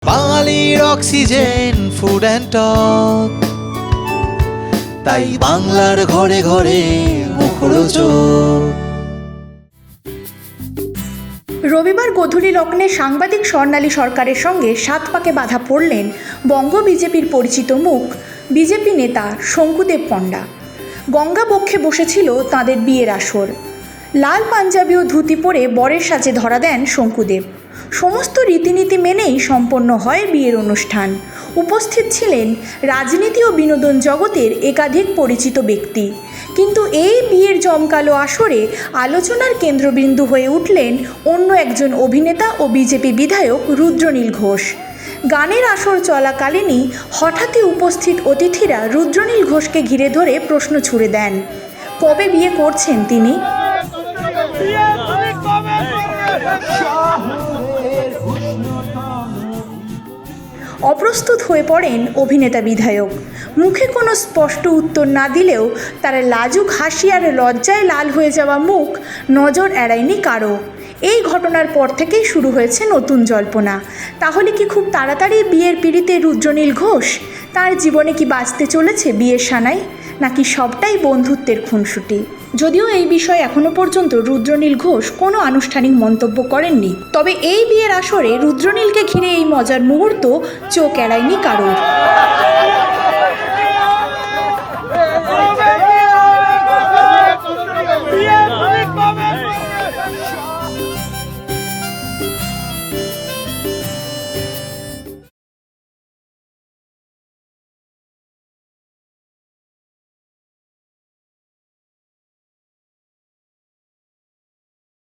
বাঙালির oxygen food and talk, তাই বাংলার ঘরে ঘরে মুখরোচক। রবিবার গোধূলি লগ্নে সাংবাদিক স্বর্ণালী সরকারের সঙ্গে সাত পাকে বাধা পড়লেন বঙ্গ বিজেপির পরিচিত মুখ বিজেপি নেতা শঙ্কুদেব পণ্ডা। গঙ্গা বক্ষে বসেছিল তাঁদের বিয়ের আসর। লাল পাঞ্জাবি ও ধুতি পরে বরের সাজে ধরা দেন শঙ্কুদেব। সমস্ত রীতিনীতি মেনেই সম্পন্ন হয় বিয়ের অনুষ্ঠান। উপস্থিত ছিলেন রাজনীতি ও বিনোদন জগতের একাধিক পরিচিত ব্যক্তি। কিন্তু এই বিয়ের জমকালো আসরে আলোচনার কেন্দ্রবিন্দু হয়ে উঠলেন অন্য একজন অভিনেতা ও বিজেপি বিধায়ক রুদ্রনীল ঘোষ। গানের আসর চলাকালীনই হঠাৎই উপস্থিত অতিথিরা রুদ্রনীল ঘোষকে ঘিরে ধরে প্রশ্ন ছুড়ে দেন, কবে বিয়ে করছেন তিনি। অপ্রস্তুত হয়ে পড়েন অভিনেতা বিধায়ক। মুখে কোনো স্পষ্ট উত্তর না দিলেও তার লাজুক হাসি আর লজ্জায় লাল হয়ে যাওয়া মুখ নজর এড়ায়নি কারো। এই ঘটনার পর থেকেই শুরু হয়েছে নতুন জল্পনা। তাহলে কি খুব তাড়াতাড়ি বিয়ের পিঁড়িতে রুদ্রনীল ঘোষ? তার জীবনে কি বাঁচতে চলেছে বিয়ের সানাই, নাকি সবটাই বন্ধুত্বের খুনসুটি? যদিও এই বিষয়ে এখনও পর্যন্ত রুদ্রনীল ঘোষ কোনো আনুষ্ঠানিক মন্তব্য করেননি, তবে এই বিয়ের আসরে রুদ্রনীলকে ঘিরে এই মজার মুহূর্ত চোখ এড়ায়নি কারোর।